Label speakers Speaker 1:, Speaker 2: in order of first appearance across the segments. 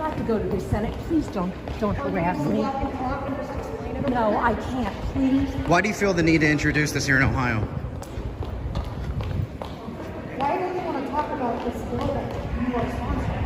Speaker 1: got to go to the Senate. Please don't harass me. No, I can't. Please.
Speaker 2: Why do you feel the need to introduce this here in Ohio?
Speaker 1: Why do you want to talk about this bill that you are sponsoring?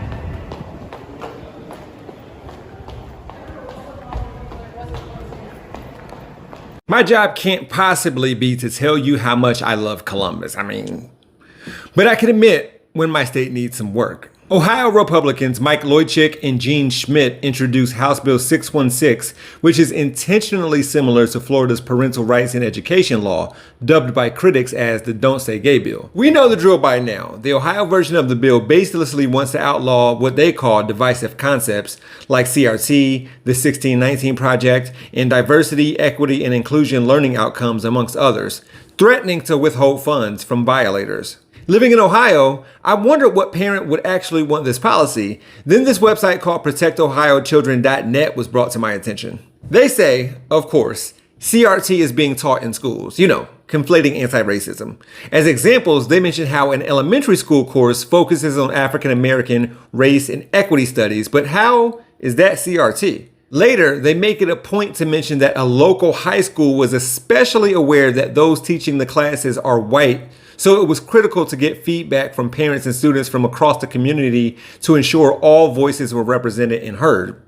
Speaker 3: My job can't possibly be to tell you how much I love Columbus. But I can admit when my state needs some work. Ohio Republicans Mike Loychick and Gene Schmidt introduced House Bill 616, which is intentionally similar to Florida's parental rights in education law, dubbed by critics as the Don't Say Gay bill. We know the drill by now. The Ohio version of the bill baselessly wants to outlaw what they call divisive concepts like CRT, the 1619 Project, and diversity, equity, and inclusion learning outcomes, amongst others, threatening to withhold funds from violators. Living in Ohio, I wondered what parent would actually want this policy. Then this website called ProtectOhioChildren.net was brought to my attention. They say, of course, CRT is being taught in schools, conflating anti-racism. As examples, they mention how an elementary school course focuses on African American race and equity studies, but how is that CRT? Later, they make it a point to mention that a local high school was especially aware that those teaching the classes are white, so it was critical to get feedback from parents and students from across the community to ensure all voices were represented and heard.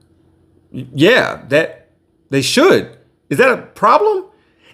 Speaker 3: Yeah, that they should. Is that a problem?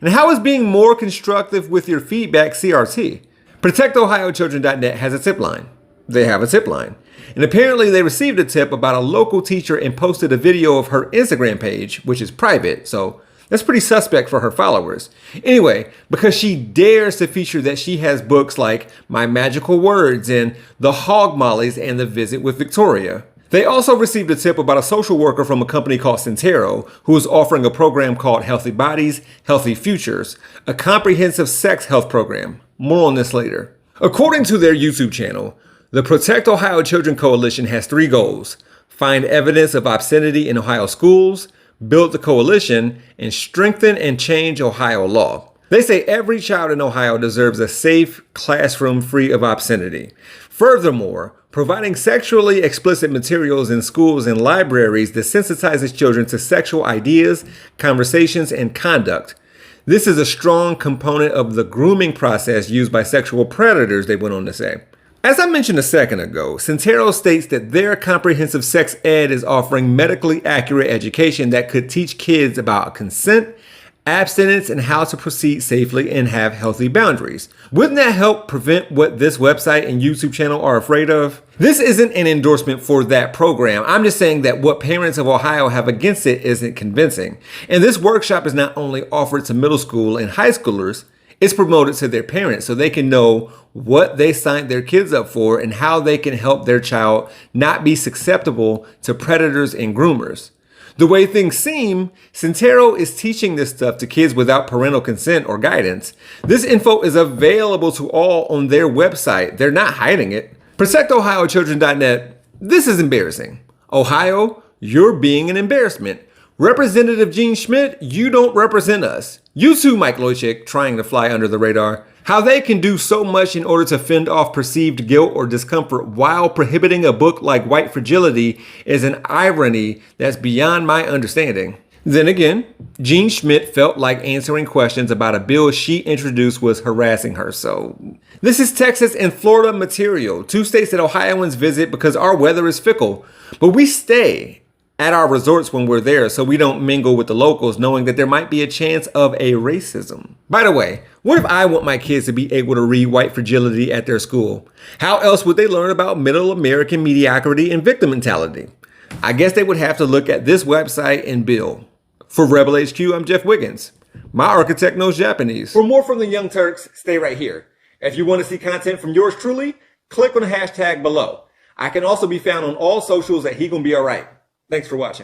Speaker 3: And how is being more constructive with your feedback CRT? ProtectOhioChildren.net has a tip line. They have a tip line. And apparently they received a tip about a local teacher and posted a video of her Instagram page, which is private, so that's pretty suspect for her followers. Anyway, because she dares to feature that she has books like My Magical Words and The Hog Mollies and The Visit with Victoria. They also received a tip about a social worker from a company called Centero who is offering a program called Healthy Bodies, Healthy Futures, a comprehensive sex health program. More on this later. According to their YouTube channel, the Protect Ohio Children Coalition has 3 goals: find evidence of obscenity in Ohio schools, build the coalition, and strengthen and change Ohio law. They say every child in Ohio deserves a safe classroom free of obscenity. Furthermore, providing sexually explicit materials in schools and libraries desensitizes children to sexual ideas, conversations, and conduct. This is a strong component of the grooming process used by sexual predators, they went on to say. As I mentioned a second ago, Centero states that their comprehensive sex ed is offering medically accurate education that could teach kids about consent, abstinence, and how to proceed safely and have healthy boundaries. Wouldn't that help prevent what this website and YouTube channel are afraid of? This isn't an endorsement for that program. I'm just saying that what parents of Ohio have against it isn't convincing. And this workshop is not only offered to middle school and high schoolers, it's promoted to their parents so they can know what they signed their kids up for and how they can help their child not be susceptible to predators and groomers. The way things seem, Centero is teaching this stuff to kids without parental consent or guidance. This info is available to all on their website. They're not hiding it. ProtectOhioChildren.net, this is embarrassing. Ohio, you're being an embarrassment. Representative Gene Schmidt, you don't represent us. You too, Mike Loychick, trying to fly under the radar. How they can do so much in order to fend off perceived guilt or discomfort while prohibiting a book like White Fragility is an irony that's beyond my understanding. Then again, Gene Schmidt felt like answering questions about a bill she introduced was harassing her, so. This is Texas and Florida material, 2 states that Ohioans visit because our weather is fickle, but we stay at our resorts when we're there so we don't mingle with the locals knowing that there might be a chance of a racism. By the way, what if I want my kids to be able to read White Fragility at their school? How else would they learn about middle American mediocrity and victim mentality? I guess they would have to look at this website and bill. For Rebel HQ, I'm Jeff Wiggins. My architect knows Japanese. For more from the Young Turks, stay right here. If you want to see content from yours truly, click on the hashtag below. I can also be found on all socials at He Gon' Be Alright. Thanks for watching.